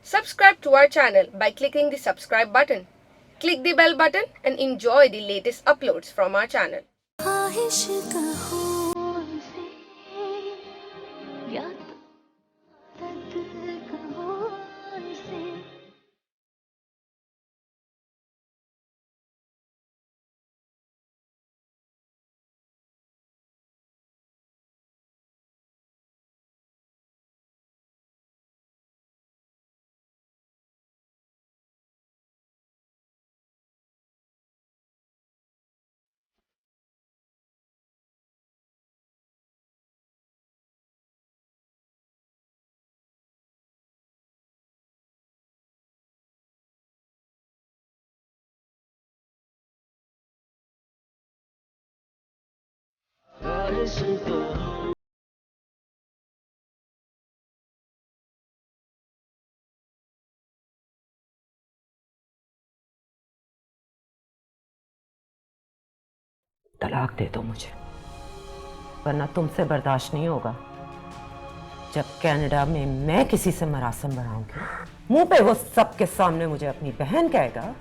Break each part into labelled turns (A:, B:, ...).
A: Subscribe to our channel by clicking the subscribe button. Click the bell button and enjoy the latest uploads from our channel.
B: तलाक दे दो मुझे, वरना तुमसे बर्दाश्त नहीं होगा। जब कनाडा में मैं किसी से मरासम बनाऊंगी, मुंह पे वो सबके सामने मुझे अपनी बहन कहेगा,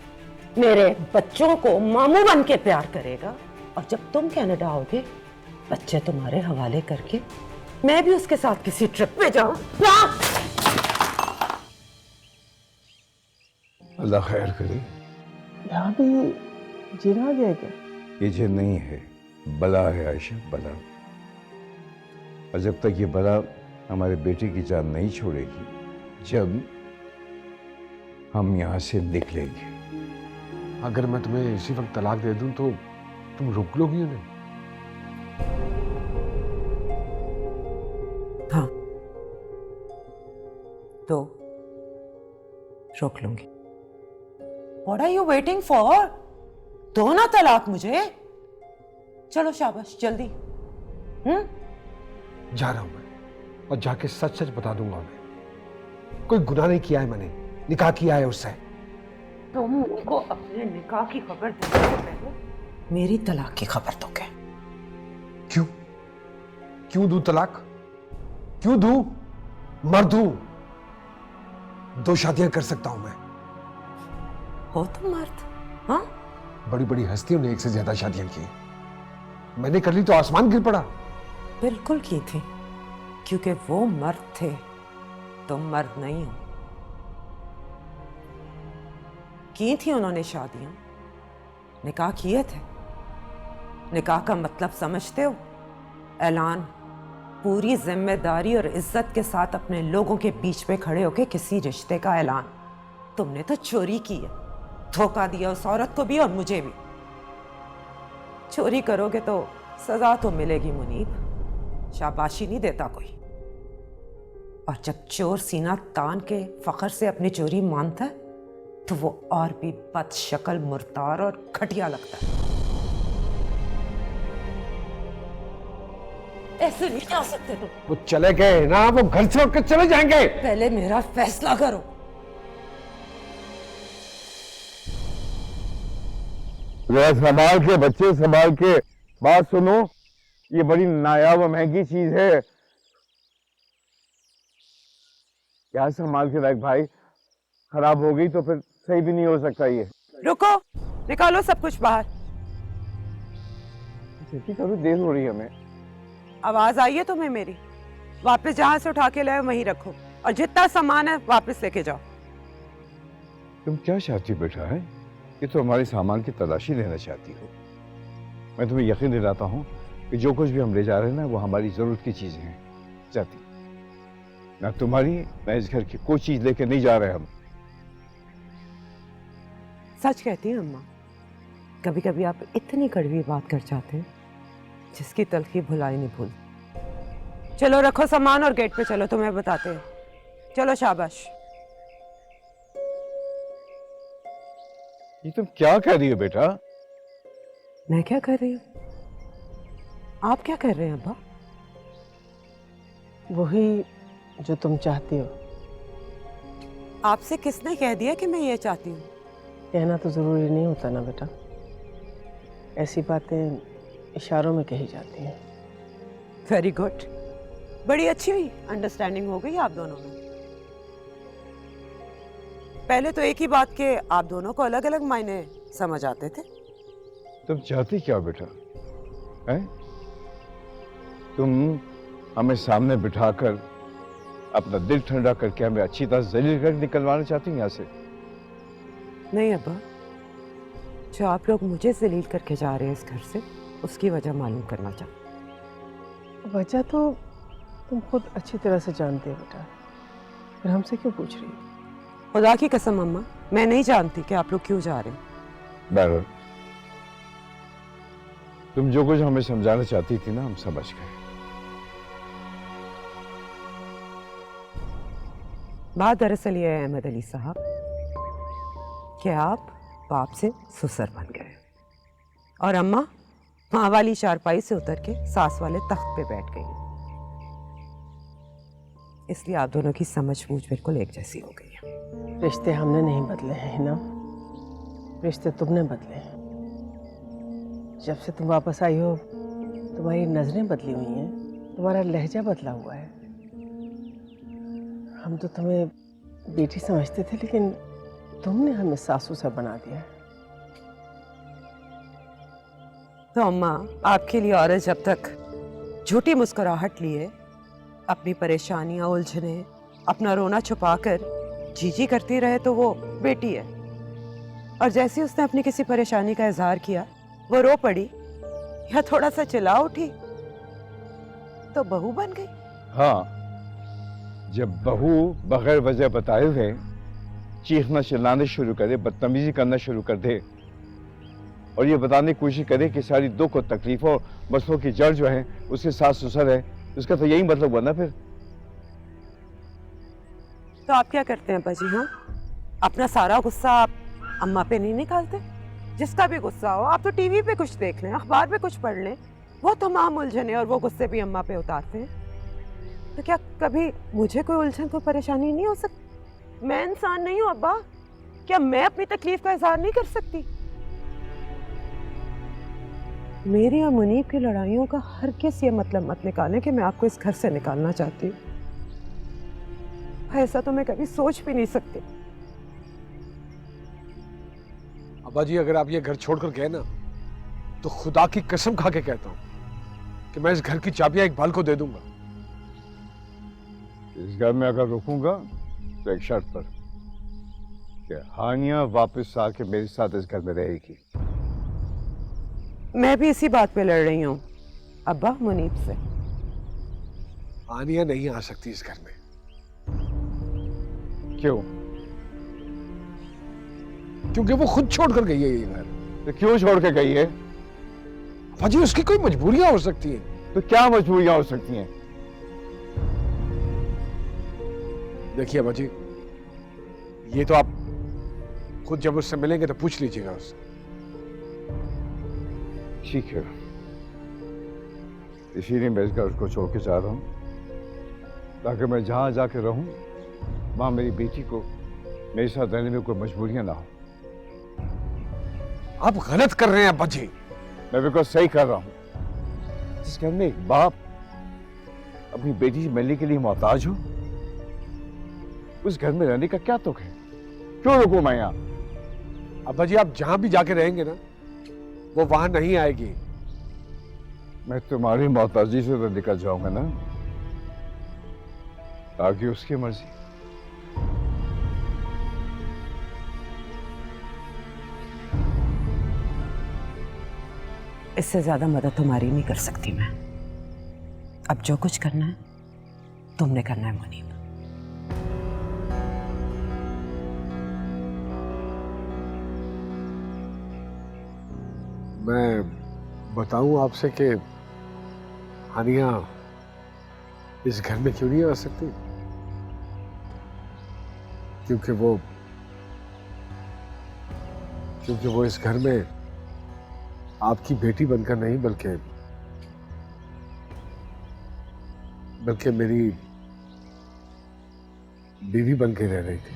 B: मेरे बच्चों को मामू बन के प्यार करेगा, और जब तुम कनाडा आओगे, बच्चे तुम्हारे हवाले करके मैं भी उसके साथ किसी ट्रिप पे जाऊं।
C: अल्लाह खैर करे।
D: यहाँ भी जिन आ गया क्या?
C: ये जिन नहीं है, बला है आयशा, बला। और जब तक ये बला हमारे बेटे की जान नहीं छोड़ेगी, जब हम यहाँ से निकलेंगे।
E: अगर मैं तुम्हें इसी वक्त तलाक दे दूं तो तुम रोक लोगी उन्हें?
B: हाँ, तो रोक लूंगी। What are you waiting for? दो ना तलाक मुझे। चलो शाबाश, जल्दी।
E: जा रहा हूं मैं, और जाके सच सच बता दूंगा उन्हें। कोई गुनाह नहीं किया है मैंने, निकाह किया है उससे।
B: तुम उनको अपने निकाह की खबर देने से पहले मेरी तलाक की खबर दोगे।
E: क्यों? क्यों दूं तलाक? क्यों दूं? मर्द हूं, 2 शादियां कर सकता हूं मैं।
B: हो तुम मर्द? हाँ,
E: बड़ी बड़ी हस्तियों ने एक से ज्यादा शादियां की, मैंने कर ली तो आसमान गिर पड़ा।
B: बिल्कुल की थी, क्योंकि वो मर्द थे, तुम मर्द नहीं हो। की थी उन्होंने शादियां, निकाह किए थे। निकाह का मतलब समझते हो? ऐलान, पूरी जिम्मेदारी और इज्जत के साथ अपने लोगों के बीच में खड़े होके किसी रिश्ते का ऐलान। तुमने तो चोरी की है, धोखा दिया उस औरत को भी और मुझे भी। चोरी करोगे तो सजा तो मिलेगी मुनीब, शाबाशी नहीं देता कोई। और जब चोर सीना तान के फख्र से अपनी चोरी मानता है, तो वो और भी बदशक्ल, मुर्तार और घटिया लगता है। ऐसे नहीं जा सकते तुम।
E: वो चले गए ना, वो घर से उठकर चले जाएंगे।
B: पहले मेरा फैसला करो।
C: जरा संभाल के बच्चे, संभाल के बात सुनो। ये बड़ी नायाब और महंगी चीज है। क्या संभाल के रख भाई, खराब हो गई तो फिर सही भी नहीं हो सकता ये।
B: रुको, निकालो सब कुछ बाहर।
C: कभी देर हो रही है हमें।
B: आवाज आई है तुम्हें मेरी? वापस जहां से उठा के लाए वहीं रखो, और जितना सामान है वापस लेके जाओ।
C: तुम क्या चाहती बेटा है? ये तो हमारे सामान की तलाशी लेना चाहती हो। मैं तुम्हें यकीन दिलाता हूँ कि जो कुछ भी हम ले जा रहे हैं ना, वो हमारी जरूरत की चीजें हैं। जाती ना तुम्हारी, ना इस घर की कोई चीज लेके नहीं जा रहे हम।
B: सच कहती है अम्मा, कभी कभी आप इतनी कड़वी बात कर जाते हैं जिसकी तलखी भुलाई नहीं भूल। चलो रखो सामान और गेट पे चलो, तुम्हें बताते हैं। चलो शाबाश।
C: ये तुम क्या कह रही हो बेटा?
B: मैं क्या कर रही हूँ? आप क्या कर रहे हैं अब्बा?
D: वही जो तुम चाहती हो।
B: आपसे किसने कह दिया कि मैं ये चाहती हूँ?
D: कहना तो जरूरी नहीं होता ना बेटा, ऐसी बातें इशारों में कही जाती हैं।
B: वेरी गुड, बड़ी अच्छी हुई अंडरस्टैंडिंग हो गई आप दोनों में। पहले तो एक ही बात के आप दोनों को अलग अलग मायने समझ आते थे।
C: तुम चाहती क्या हो बेटा? हैं? तुम हमें सामने बिठाकर अपना दिल ठंडा करके हमें अच्छी तरह जलील कर निकलवाना चाहती हो यहाँ से?
B: नहीं अब्बा, जो आप लोग मुझे जलील करके जा रहे हैं इस घर से, उसकी वजह मालूम करना चाहती।
D: वजह तो तुम खुद अच्छी तरह से जानते हो बेटा, फिर हमसे क्यों पूछ रही हो?
B: खुदा की कसम अम्मा, मैं नहीं जानती कि आप लोग क्यों जा रहे हैं।
C: बहरहाल तुम जो कुछ हमें समझाना चाहती थी ना, हम समझ गए।
B: बात दरअसल ये है अहमद अली साहब कि आप बाप से ससुर बन गए और अम्मा माँ वाली चारपाई से उतर के सास वाले तख्त पे बैठ गई। इसलिए आप दोनों की समझ बूझ बिल्कुल एक जैसी हो गई है।
D: रिश्ते हमने नहीं बदले हैं हिना, रिश्ते तुमने बदले हैं। जब से तुम वापस आई हो तुम्हारी नजरें बदली हुई हैं, तुम्हारा लहजा बदला हुआ है। हम तो तुम्हें बेटी समझते थे, लेकिन तुमने हमें सासू सा बना दिया है।
B: तो अम्मा, आपके लिए औरत जब तक झूठी मुस्कुराहट लिए अपनी परेशानियां उलझने अपना रोना छुपाकर जी करती रहे तो वो बेटी है, और जैसे ही उसने अपनी किसी परेशानी का इजहार किया, वो रो पड़ी या थोड़ा सा चिल्ला उठी तो बहू बन गई।
C: हाँ, जब बहू बगैर वजह बताए हुए चीखना चिल्लाने शुरू करे, बदतमीजी करना शुरू कर दे और ये बताने की कोशिश करे कि सारी दुख और तकलीफों और मसलों की जड़ जो है उसके सास ससुर है, उसका तो यही मतलब हुआ ना फिर।
B: तो आप क्या करते हैं बाजी? हाँ, अपना सारा गुस्सा आप अम्मा पे नहीं निकालते? जिसका भी गुस्सा हो आप तो टीवी पे कुछ देख लें, अखबार पे कुछ पढ़ लें, वो तमाम उलझने और वो गुस्से भी अम्मा पे उतारते हैं। तो क्या कभी मुझे कोई उलझन कोई परेशानी नहीं हो सकती? मैं इंसान नहीं हूँ अब्बा? क्या मैं अपनी तकलीफ का इजहार नहीं कर सकती? मेरी और मुनीब की लड़ाइयों का हर किस ये मतलब मत निकालें कि मैं आपको इस घर से निकालना चाहती हूँ। ऐसा तो मैं कभी सोच भी नहीं सकती।
E: अब्बा जी, अगर आप ये घर छोड़कर गए ना, तो खुदा की कसम खा के कहता हूं कि मैं इस घर की चाबियां इकबाल को दे दूंगा।
C: इस घर में अगर रुकूंगा तो एक शर्त पर कि हानिया वापस आके मेरे साथ इस घर में रहेगी।
B: मैं भी इसी बात पे लड़ रही हूँ अब्बा मुनीब से।
E: आनिया नहीं आ सकती इस घर में।
C: क्यों?
E: क्योंकि वो खुद छोड़कर गई है ये घर।
C: तो क्यों छोड़ के गई है?
E: अब्बा जी, उसकी कोई मजबूरियां हो सकती हैं।
C: तो क्या मजबूरियां हो सकती हैं?
E: देखिए अब्बा जी, ये तो आप खुद जब उससे मिलेंगे तो पूछ लीजिएगा उससे।
C: ठीक है, इसीलिए मैं इस घर को छोड़ के जा रहा हूं ताकि मैं जहां जाके रहूं वहां मेरी बेटी को मेरे साथ रहने में कोई मजबूरियां ना हो।
E: आप गलत कर रहे हैं अब्बा जी।
C: मैं बिल्कुल सही कर रहा हूं। जिस घर में एक बाप अपनी बेटी से मिलने के लिए मोहताज हो, उस घर में रहने का क्या तुक है? क्यों रुकूं मैं यहाँ?
E: अब्बा जी, आप जहां भी जाके रहेंगे ना, वो वहां नहीं आएगी।
C: मैं तुम्हारी मोहताजी से तो निकल जाऊंगा ना, ताकि उसकी मर्जी।
B: इससे ज्यादा मदद तुम्हारी नहीं कर सकती मैं। अब जो कुछ करना है तुमने करना है मुनीब।
E: मैं बताऊं आपसे कि हानिया इस घर में क्यों नहीं आ सकती? क्योंकि वो इस घर में आपकी बेटी बनकर नहीं, बल्कि मेरी बीवी बन के रह रही थी।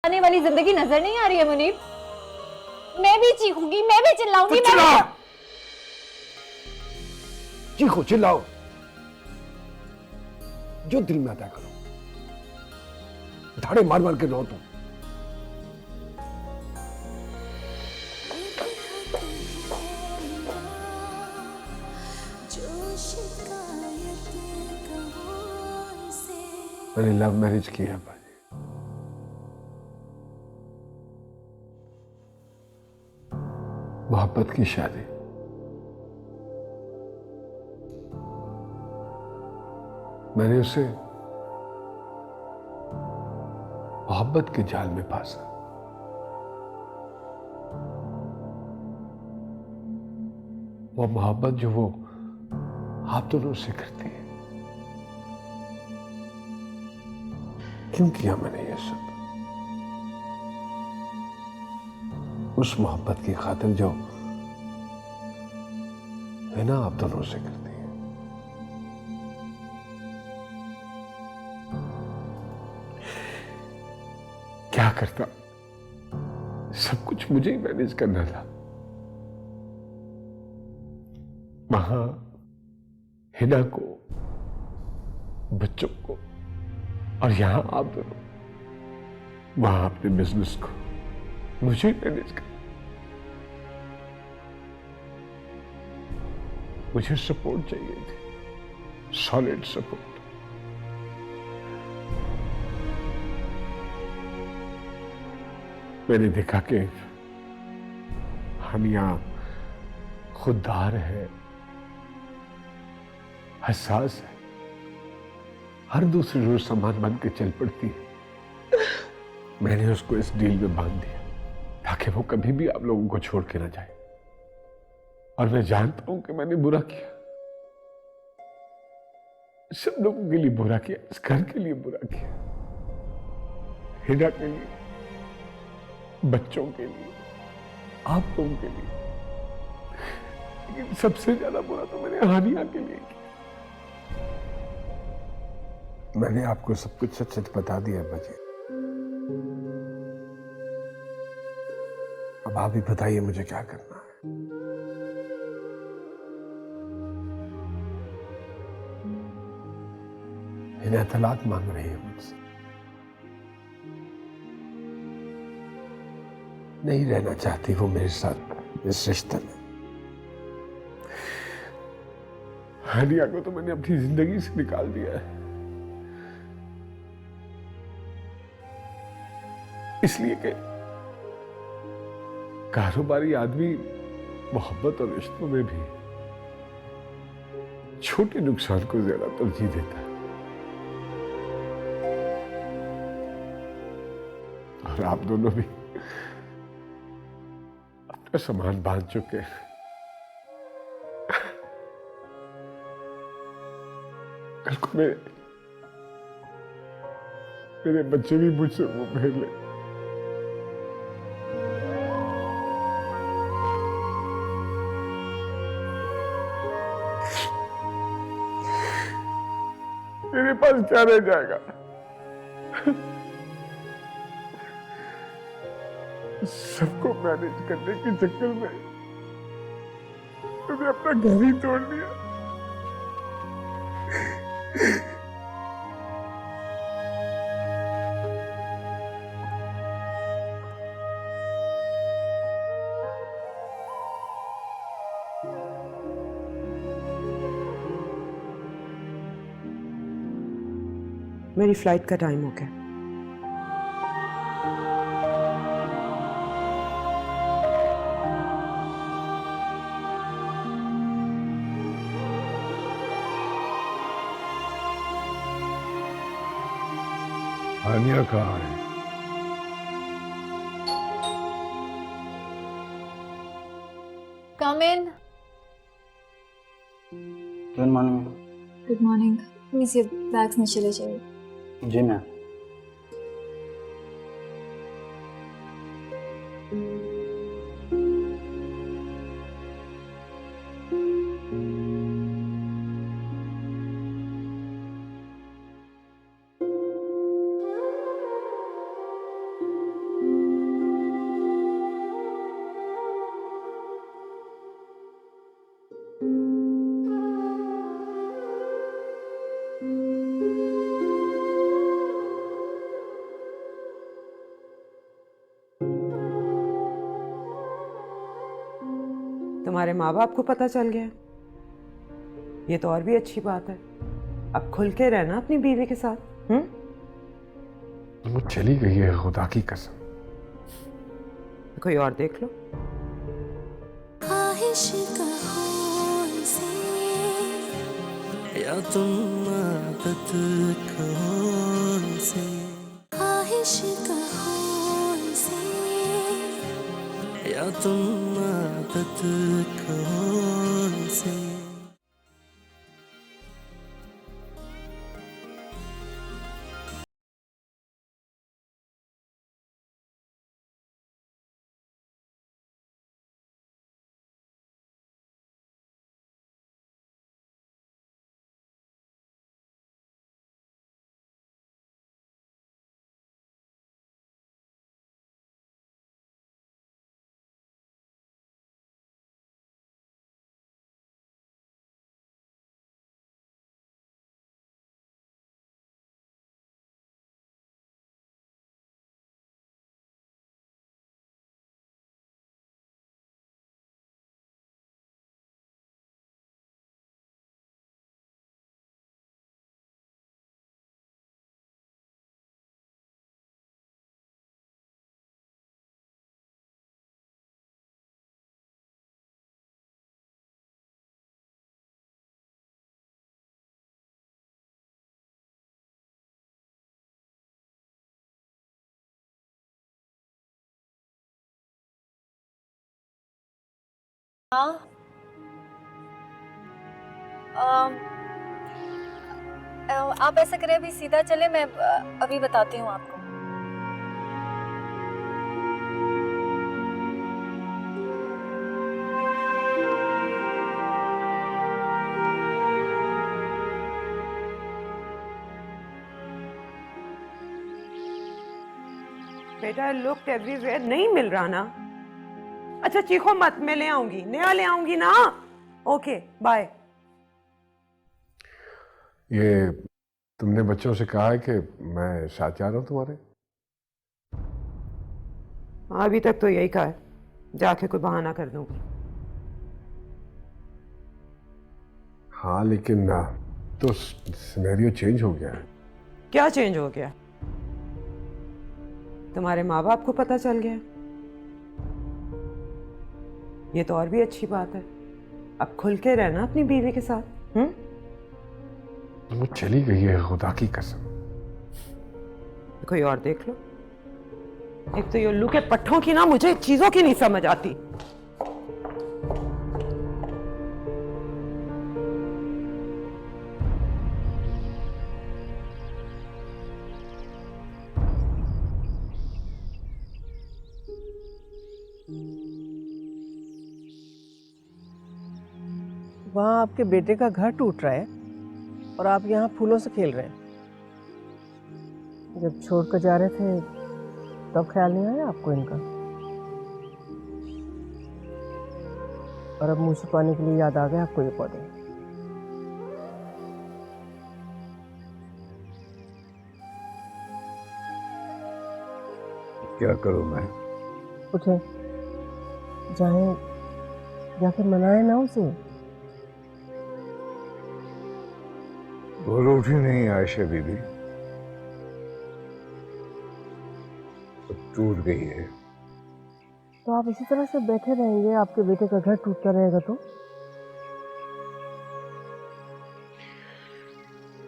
F: आने वाली जिंदगी नजर नहीं आ रही है मुनीब। मैं भी चीखूंगी, मैं भी चिल्लाऊंगी,
E: तो चिल्लाओ, चीखो चिल्लाओ, जो दिल में आता है करो, धाड़े मार मार के रो तुम। मैंने लव मैरिज किया बाजी। मोहब्बत की शादी। मैंने उसे मोहब्बत के जाल में फांसा। वो मोहब्बत जो वो आप दोनों से करती है। क्यों किया मैंने ये सब? उस मोहब्बत की खातिर जो है ना आप दोनों से करती है। क्या करता, सब कुछ मुझे ही मैनेज करना था। वहां हिना को, बच्चों को, और यहां आप दोनों, वहां अपने बिजनेस को मुझे ही मैनेज कर। मुझे सपोर्ट चाहिए थी, सॉलिड सपोर्ट। मैंने देखा कि हम यहां खुददार है, हसास है, हर दूसरे रोज सामान बन के चल पड़ती है। मैंने उसको इस डील में बांध दिया ताकि वो कभी भी आप लोगों को छोड़ के ना जाए। और मैं जानता हूं कि मैंने बुरा किया, सब लोगों के लिए बुरा किया, इस घर के लिए बुरा किया, हिना के लिए, बच्चों के लिए, आप लोगों के लिए। लेकिन सबसे ज्यादा बुरा तो मैंने हानिया के लिए किया। मैंने आपको सब कुछ सच सच बता दिया बजे। अब आप ही बताइए मुझे क्या करना है। हिना तलाक मांग रही है मुझसे, नहीं रहना चाहती वो मेरे साथ इस रिश्ते में। हानिया को तो मैंने अपनी जिंदगी से निकाल दिया है, इसलिए कि कारोबारी आदमी मोहब्बत और रिश्तों में भी छोटे नुकसान को ज्यादा तरजीह देता है। और आप दोनों भी अपना सामान बांध चुके हैं। कल को मेरे बच्चे भी मुझसे वो फेर ले। मेरे पास क्या रह जाएगा? सबको मैनेज करने के चक्कर में मैंने अपना घर ही तोड़ दिया।
B: मेरी फ्लाइट का टाइम हो गया।
C: हानिया कहाँ है?
F: Come in.
G: Good morning.
F: Good morning. Please ये बैग्स नीचे ले जाइए।
G: जी मैम।
B: तुम्हारे माँ बाप को पता चल गया, ये तो और भी अच्छी बात है। अब खुल के रहना अपनी बीवी के साथ।
E: वो चली गई है, खुदा की कसम।
B: कोई और देख लो।
H: ख्वाहिश कहो इसे या तुम आदत कहो इसे, ख्वाहिश कहो इसे या तुम आदत कहो इसे।
F: हाँ। आप ऐसा करें, अभी सीधा चले, मैं अभी बताती हूँ आपको।
B: बेटा लुक एवरीवेयर नहीं मिल रहा ना? अच्छा चीखो मत, मैं ले आऊंगी, नया ले आऊंगी ना। Okay bye.
E: ये तुमने बच्चों से कहा है कि मैं साथ जा रहा हूं तुम्हारे?
B: अभी तक तो यही कहा है, जाके कोई बहाना कर दूंगी।
E: हाँ लेकिन तो सिनेरियो चेंज हो गया है।
B: क्या चेंज हो गया? तुम्हारे माँ बाप को पता चल गया, ये तो और भी अच्छी बात है। अब खुल के रहना अपनी बीवी के साथ।
E: वो चली गई है, खुदा की कसम।
B: कोई और देख लो। एक तो ये उल्लू के पट्ठों की ना मुझे चीजों की नहीं समझ आती।
D: वहाँ आपके बेटे का घर टूट रहा है और आप यहाँ फूलों से खेल रहे हैं। जब छोड़ कर जा रहे थे तब ख्याल नहीं आया आपको इनका? और अब मुंह छुपाने के लिए याद आ गया आपको ये पौधे?
C: क्या करूं मैं?
D: उठे, जाए जाके मनाए ना उसे।
C: वो उठी नहीं आयशा बीबी, तो टूट गई है।
D: तो आप इसी तरह से बैठे रहेंगे, आपके बेटे का घर टूटता रहेगा तो?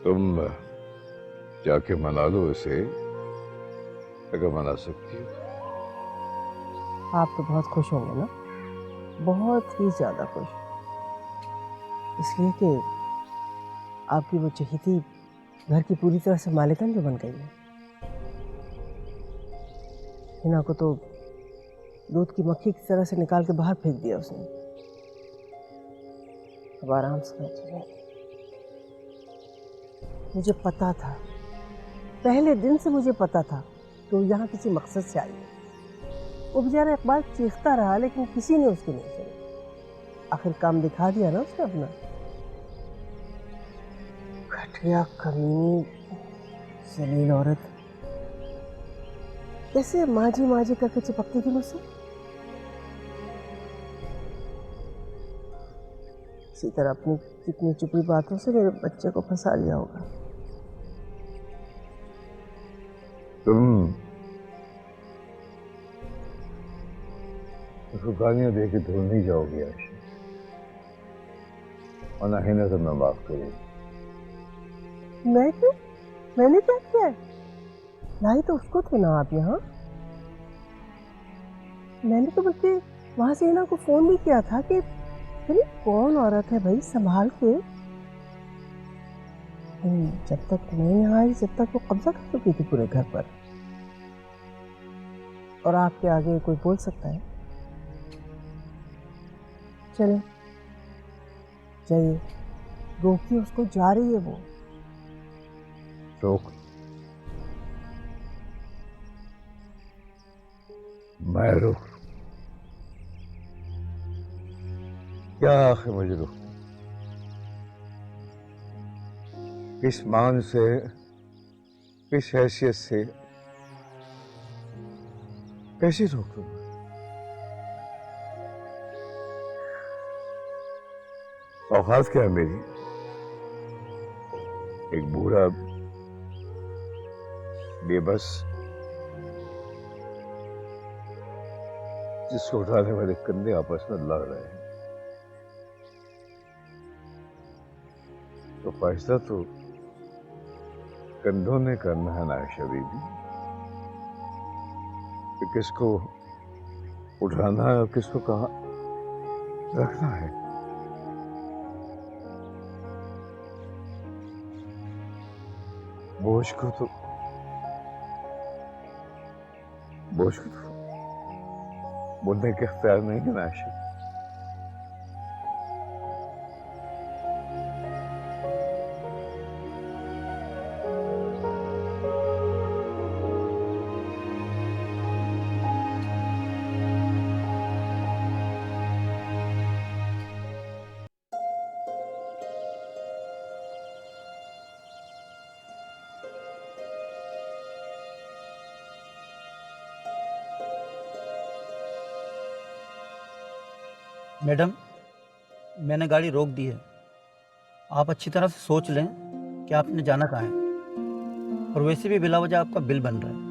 C: तुम जाके मना लो उसे, अगर मना सकती हो।
D: आप तो बहुत खुश होंगे ना, बहुत ही ज्यादा खुश, इसलिए कि आपकी वो चहेती घर की पूरी तरह से मालिकन जो बन गई है। हिना को तो दूध की मक्खी की तरह से निकाल के बाहर फेंक दिया उसने। अब आराम से बैठिए। मुझे पता था, पहले दिन से मुझे पता था कि वो यहाँ किसी मकसद से आई है। वो बेचारा इकबाल चीखता रहा लेकिन किसी ने उसकी नहीं सुनी। आखिर काम दिखा दिया ना उसने अपना। घटिया कमीनी जलील औरत कैसे माजी माजी करके चिपकती थी मुझसे। किसी तरह अपनी चिकनी चुपड़ी बातों से मेरे बच्चे को फंसा लिया होगा।
C: तुम उसको गालियां दे के धुल नहीं जाओगी आयशा, और ना ही ना तो मैं माफ करूँ।
D: मैं क्यों? मैंने क्या किया है? लाई तो उसको थे ना आप यहाँ। मैंने तो बल्कि वहां से हिना को फोन भी किया था कि अरे कौन औरत है भाई, संभाल के। जब तक मैं यहाँ आई, जब तक वो कब्जा कर चुकी थी पूरे घर पर, और आपके आगे कोई बोल सकता है? चले जाइए, रोकिए उसको, जा रही है वो।
C: रोक, मैं रोक? क्या आखिर मुझे रोक? किस मान से, किस हैसियत से, कैसे रोक लूं? औकात क्या है मेरी? एक बूढ़ा बेबस जिसको उठाने वाले कंधे आपस में लड़ रहे हैं, तो फैसला तो कंधों ने करना है ना आयशा बीबी, कि किसको उठाना है और किसको कहाँ रखना है। बोझ को तो बोलने के इख्तियार नहीं है ना आयशा।
G: मैडम, मैंने गाड़ी रोक दी है। आप अच्छी तरह से सोच लें कि आपने जाना कहाँ है, और वैसे भी बिला वजह आपका बिल बन रहा है।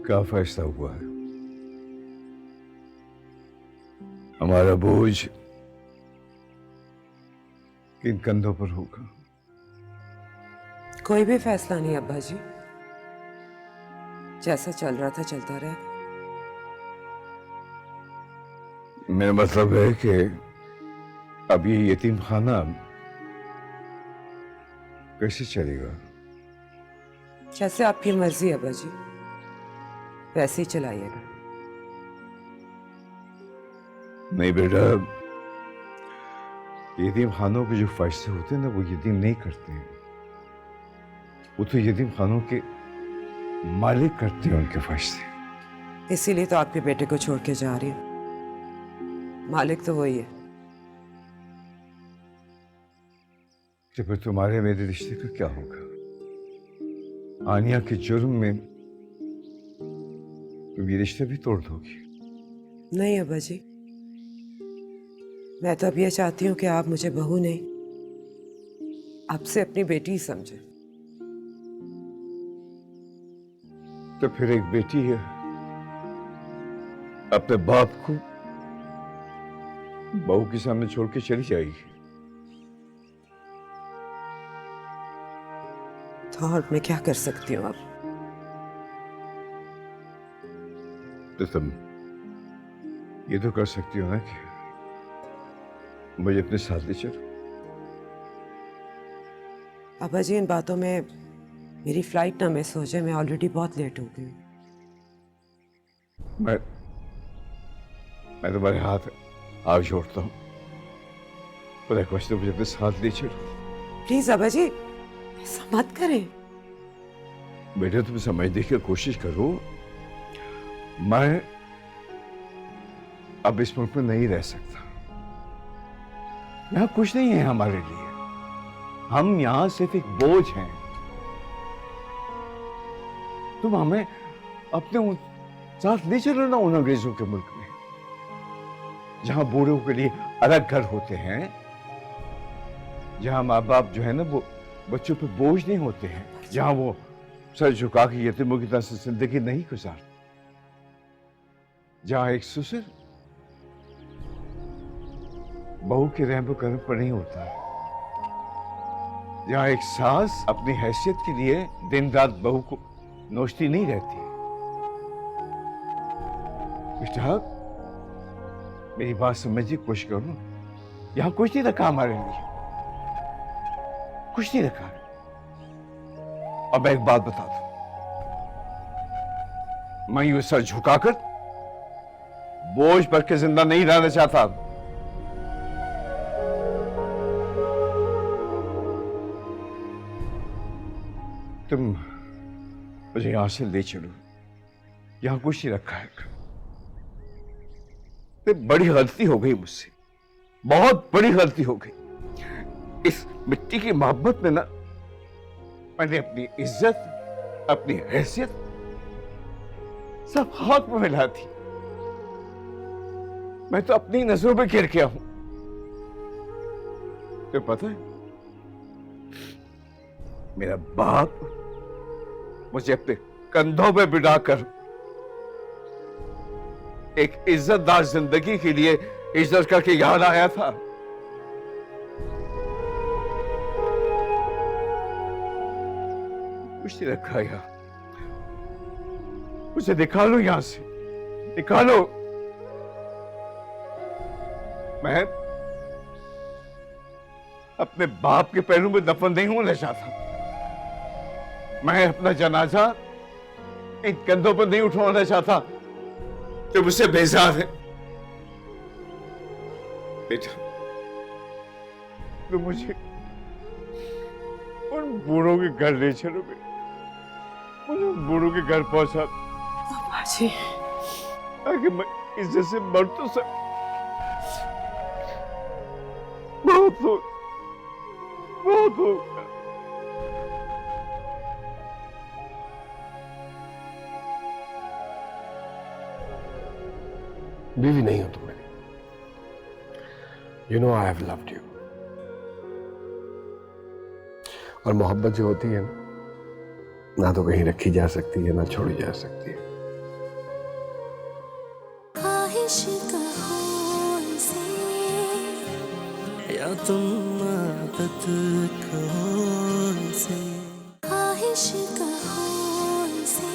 G: क्या फैसला हुआ है? हमारा बोझ किन कंधों पर होगा?
B: कोई भी फैसला नहीं अब्बा जी, जैसा चल रहा था चलता रहे।
C: मेरा मतलब है कि अब ये यतीम खाना कैसे चलेगा?
B: जैसे आपकी मर्जी अब्बा जी, वैसे ही चलाइएगा।
C: नहीं बेटा, यतीम खानों के जो फैसले होते हैं ना, वो यतीम नहीं करते हैं, वो तो यतीम खानों के मालिक करते हैं उनके फैसले।
B: इसीलिए तो आपके बेटे को छोड़ के जा रही हूँ। मालिक तो वही है।
C: तो फिर तुम्हारे मेरे रिश्ते का क्या होगा? आनिया के जुर्म में तुम ये रिश्ते भी तोड़ दोगी?
B: नहीं अब्बा जी, मैं तो अब ये चाहती हूँ कि आप मुझे बहू नहीं आपसे अपनी बेटी ही समझे।
C: तो फिर एक बेटी है अपने बाप को बहू के सामने छोड़ के चली जाएगी।
B: तो और मैं क्या कर सकती हूँ अब?
C: तो तुम ये तो कर सकती हो ना कि मुझे अपने साथ ले चलो।
B: पापा जी, इन बातों में मेरी फ्लाइट ना मिस हो जाए, मैं ऑलरेडी बहुत लेट हो गई।
C: मैं तुम्हारे हाथ जोड़ता हूँ, पर एक वक्त मुझे अपने साथ ले चलो।
B: प्लीज अबा जी, ऐसा मत करें।
C: बेटा तुम समझने की कोशिश करो। मैं अब इस मुल्क में नहीं रह सकता। यहाँ कुछ नहीं है हमारे लिए। हम यहाँ सिर्फ एक बोझ हैं। तुम हमें अपने साथ ले चलो ना उन अंग्रेजों के मुल्क में, जहां बूढ़ों के लिए अलग घर होते हैं, जहां माँ बाप जो है ना वो बच्चों पे बोझ नहीं होते हैं, जहां वो सर झुका के यतीमों की तरह से जिंदगी नहीं गुजारते, जहां एक ससुर बहू के रहम करम पर नहीं होता है, जहां एक सास अपनी हैसियत के लिए दिन रात बहू को नोचती नहीं रहती। बेटा मेरी बात समझने की कोशिश करो। यहां कुछ नहीं रखा हमारे लिए, कुछ नहीं रखा। अब एक बात बता दो, मैं यूं सर झुकाकर बोझ भर के जिंदा नहीं रहना चाहता। तुम मुझे यहां से ले चलो, यहां कुछ नहीं रखा है। बड़ी गलती हो गई मुझसे, बहुत बड़ी गलती हो गई। इस मिट्टी की मोहब्बत में ना मैंने अपनी इज्जत, अपनी हैसियत सब हाथ में मिला दी। मैं तो अपनी नजरों में गिर गया हूं। तो पता है मेरा बाप मुझे अपने कंधों पे बिठाकर एक इज्जतदार जिंदगी के लिए इज्जत करके यहां आया था। कुछ नहीं रखा यहां, उसे निकालो यहां से, निकालो। मैं अपने बाप के पैरों में दफन नहीं होना चाहता। मैं अपना जनाजा इन कंधों पर नहीं उठवाना चाहता जो मुझसे बेजार है। बेटा तो मुझे उन बूढ़ों के घर ले चलो, मुझे उन बूढ़ों के घर पहुंचा
B: जी,
C: ताकि मैं इज्जत से मर तो सक। बहुत हो
E: बीवी नहीं हो तुम मेरी। You know I have loved you. और मोहब्बत जो होती है ना तो कहीं रखी जा सकती है ना छोड़ी जा सकती है।
H: ख्वाहिश कहो इसे या तुम आदत कहो इसे, ख्वाहिश कहो इसे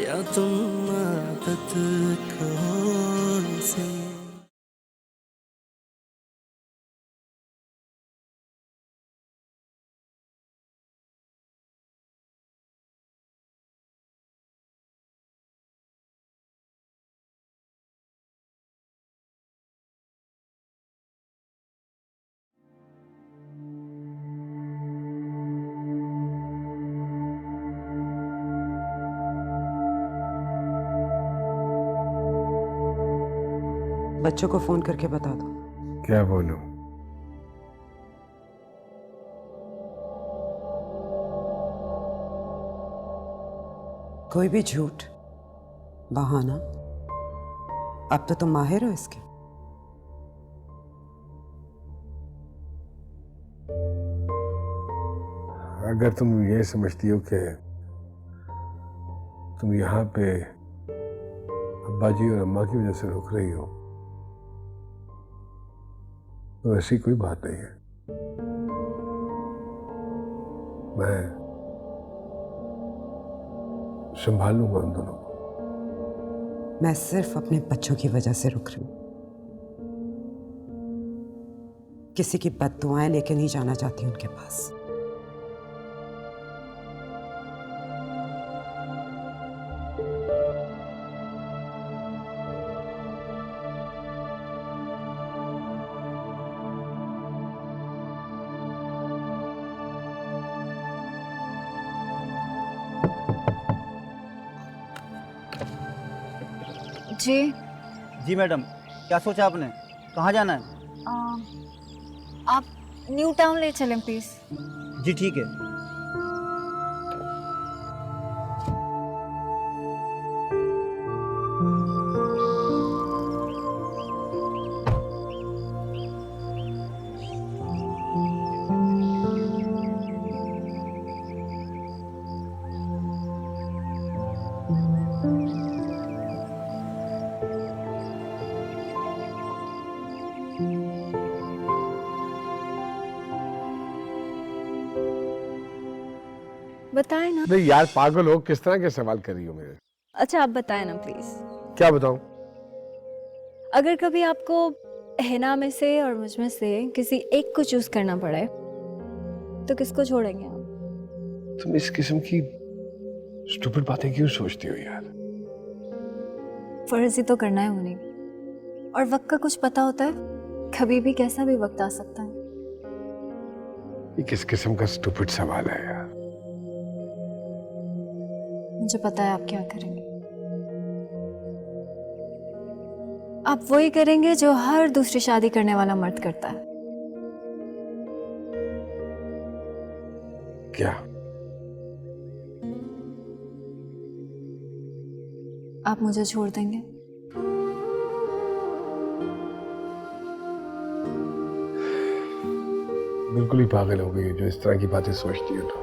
H: या तुम आदत कहो इसे।
B: बच्चों को फोन करके बता दो।
E: क्या बोलूं?
B: कोई भी झूठ, बहाना, अब तो तुम माहिर हो इसके।
E: अगर तुम ये समझती हो कि तुम यहाँ पे अब्बा जी और अम्मा की वजह से रुक रही हो, तो ऐसी कोई बात नहीं है। मैं संभाल लूंगा उन दोनों को।
B: मैं सिर्फ अपने बच्चों की वजह से रुक रही हूँ। किसी की बद्दुआएं लेके नहीं जाना चाहती उनके पास।
F: जी
G: जी मैडम, क्या सोचा आपने? कहाँ जाना है?
F: आप न्यू टाउन ले चलें प्लीज।
G: जी ठीक है।
F: बताएं ना।
E: नहीं यार पागल हो, किस तरह के सवाल कर रही हो मेरे?
F: अच्छा आप बताएं ना प्लीज।
E: क्या बताऊं?
F: अगर कभी आपको हिना में से और मुझ में से किसी एक को चूज करना पड़े तो किसको छोड़ेंगे आप?
E: तुम इस किस्म की स्टूपिड बातें क्यों सोचती हो यार?
F: फर्ज ही तो करना है उन्हें, और वक्त का कुछ पता होता है? कभी भी कैसा भी वक्त आ सकता है।
E: ये किस किस्म का स्टूपिड सवाल है यार?
F: मुझे पता है आप क्या करेंगे। आप वही करेंगे जो हर दूसरी शादी करने वाला मर्द करता है।
E: क्या?
F: आप मुझे छोड़ देंगे?
E: बिल्कुल ही पागल हो गई है जो इस तरह की बातें सोचती हो। तो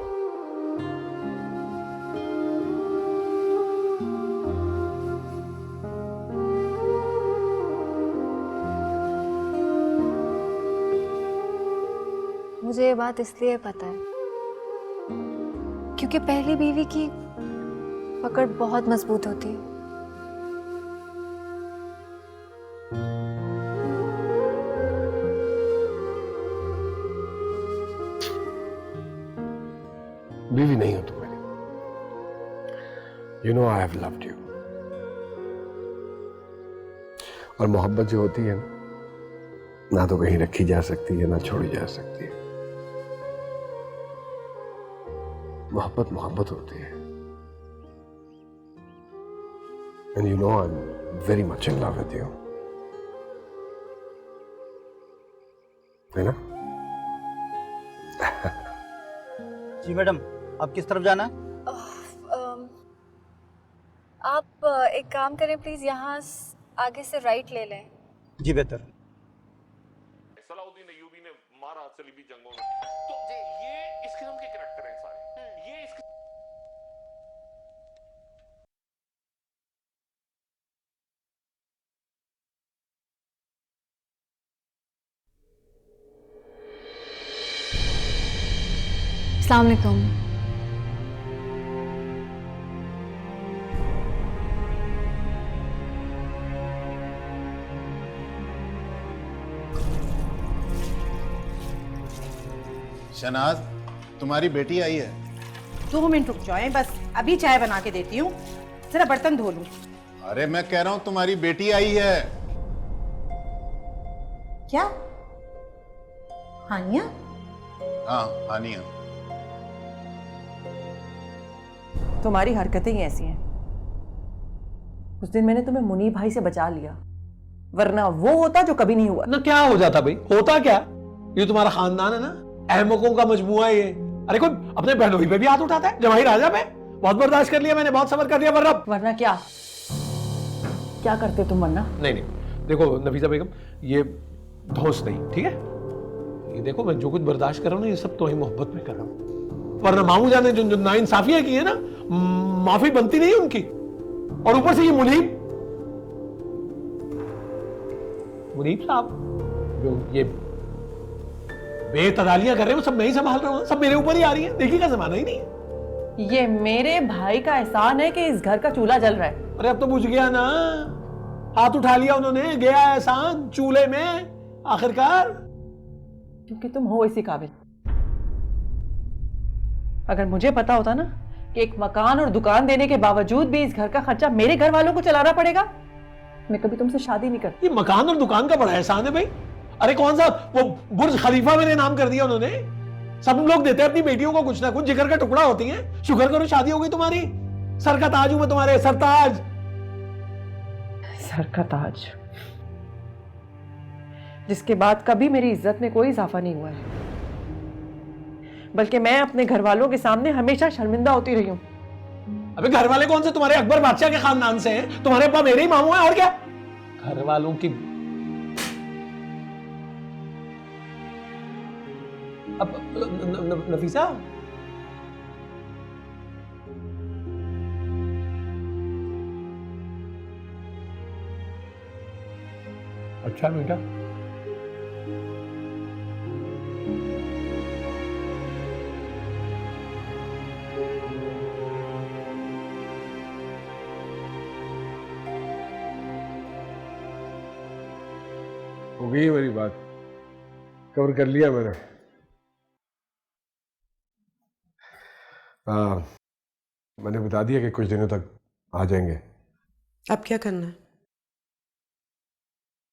F: मुझे ये बात इसलिए पता है क्योंकि पहली बीवी की पकड़ बहुत मजबूत होती है।
E: बीवी नहीं हो तुम मेरी। You know I have loved you. और मोहब्बत जो होती है ना तो कहीं रखी जा सकती है ना छोड़ी जा सकती है। मोहब्बत मोहब्बत होती है। And you know I am very much in love with you, है ना?
G: जी मैडम, आप किस तरफ जाना है?
F: आप एक काम करें प्लीज, यहाँ आगे से राइट ले लें।
G: जी बेहतर।
I: सलाउद्दीन अय्यूबी ने मारा सलीबी जंगों में, तो ये इस किस्म के कैरेक्टर हैं सारे। ये इस
F: अस्सलाम वालेकुम।
J: शनाज, तुम्हारी बेटी आई है।
K: 2 मिनट रुक जाएं, बस अभी चाय बना के देती हूँ, जरा बर्तन धो लूं।
J: अरे मैं कह रहा हूं तुम्हारी बेटी आई है।
K: क्या? हानिया?
J: हाँ हानिया।
D: तुम्हारी हरकतें ही ऐसी हैं। उस दिन मैंने तुम्हें मुनीब भाई से बचा लिया, वरना वो होता जो कभी नहीं हुआ।
L: ना क्या हो जाता भाई? होता क्या? ये तुम्हारा खानदान है ना, अहमकों का मजमुआ है ये। अरे कोई अपने बहनोई पे भी हाथ उठाता है, जवाही राजा पे। बहुत बर्दाश्त कर लिया मैंने, बहुत सब्र कर लिया,
D: वरना क्या? क्या करते तुम वरना?
L: नहीं नहीं, देखो नफीसा बेगम, ये धौंस नहीं, ठीक है? ये देखो मैं जो कुछ बर्दाश्त कर रहा हूँ ना, ये सब तुम्हारी मोहब्बत में कर रहा हूँ। वरना मामू जान ने जो नाइंसाफियां की है ना, माफी बनती नहीं उनकी। और ऊपर से ये मुनीब साहब जो ये बेतदालियां कर रहे हैं वो सब मैं ही संभाल रहा हूँ, सब मेरे ऊपर ही आ रही है। देखिए का जमाना ही नहीं है।
D: ये मेरे भाई का एहसान है कि इस घर का चूल्हा जल रहा है।
L: अरे अब तो बुझ गया ना, हाथ उठा लिया उन्होंने, गया एहसान चूल्हे में आखिरकार।
D: क्योंकि तुम हो इसी काबिल। अगर मुझे पता होता ना कि एक मकान और दुकान देने के बावजूद भी इस घर का खर्चा मेरे घर वालों को चलाना पड़ेगा, मैं कभी तुमसे शादी नहीं करती।
L: ये मकान और दुकान का बड़ा एहसान है भाई। अरे कौन सा वो बुर्ज खलीफा मेरे नाम कर दिया उन्होंने। सब लोग देते हैं अपनी बेटियों को कुछ ना कुछ, जिगर का टुकड़ा होती हैं। शुक्र करो शादी हो गई तुम्हारी। सर का ताज हूं मैं तुम्हारे, सरताज।
D: सर का ताज जिसके बाद कभी मेरी इज्जत में कोई इजाफा नहीं हुआ है, बल्कि मैं अपने घर वालों के सामने हमेशा शर्मिंदा होती रही हूं।
L: अबे घर वाले कौन से तुम्हारे अकबर बादशाह के खानदान से हैं? तुम्हारे पापा मेरे ही मामू हैं और क्या। घर वालों की अब नफीसा
E: अच्छा बेटा, हो गई है मेरी बात, कवर कर लिया मैंने। मैंने बता दिया कि कुछ दिनों तक आ जाएंगे।
B: अब क्या करना है?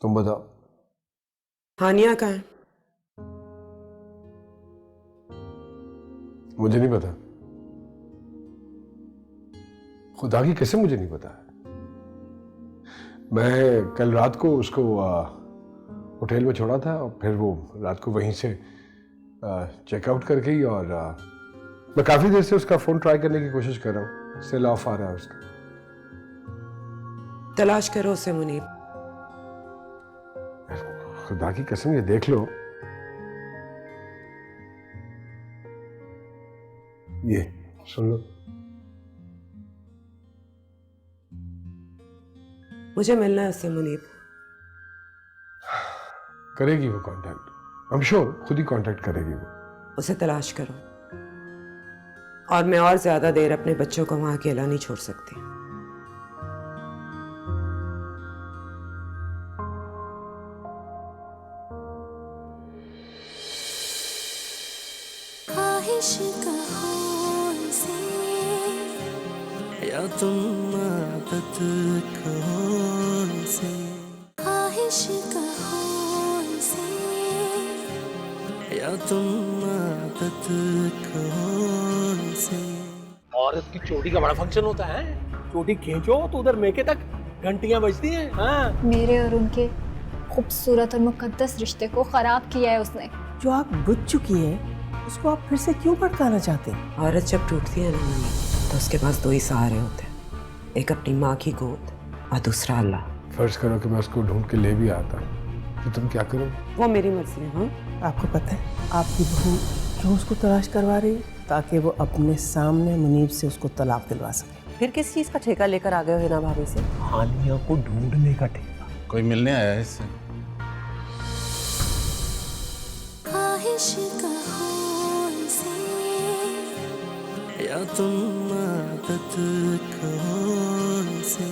E: तुम बताओ।
B: हानिया कहाँ है?
E: मुझे नहीं पता, खुदा की कसम मुझे नहीं पता। मैं कल रात को उसको होटल में छोड़ा था और फिर वो रात को वहीं से चेकआउट कर गई और मैं काफ़ी देर से उसका फ़ोन ट्राई करने की कोशिश कर रहा हूँ, सेल ऑफ आ रहा है उसका।
B: तलाश करो उसे मुनीब।
E: खुदा की कसम ये देख लो, ये सुन लो।
B: मुझे मिलना है उससे मुनीब।
E: करेगी वो कांटेक्ट, आई एम श्योर खुद ही कांटेक्ट करेगी वो।
B: उसे तलाश करो। और मैं और ज्यादा देर अपने बच्चों को वहां अकेला नहीं छोड़ सकती।
H: ख्वाहिश कहो इसे या तुम आदत कहो इसे, ख्वाहिश कहो इसे या तुम आदत कहो इसे।
L: औरत की चोटी का बड़ा फंक्शन होता है। चोटी खींचो तो उधर मेके तक घंटियां बजती हैं। हाँ।
F: मेरे और उनके खूबसूरत और मुकद्दस रिश्ते को खराब किया है उसने।
D: जो आग बुझ चुकी है उसको आप फिर से क्यों भड़काना चाहते हैं?
B: औरत जब टूटती है ना मुनीब, तो उसके पास दो ही सहारे होते हैं, एक अपनी माँ की गोद और दूसरा अल्लाह।
E: फर्ज करो कि मैं उसको ढूंढ के ले भी आता, तो तुम क्या करो?
B: वो मेरी मर्जी है। हाँ,
D: आपको पता है आपकी बहू क्यों उसको तलाश करवा रही है? ताकि वो अपने सामने मुनीब से उसको तलाक दिलवा सके। फिर किस चीज का ठेका लेकर आ गए हो हिना भाभी से?
L: हानिया को ढूंढने का ठेका।
J: कोई मिलने आया है इससे?
H: ख्वाहिश कहो इसे या तुम आदत कहो इसे।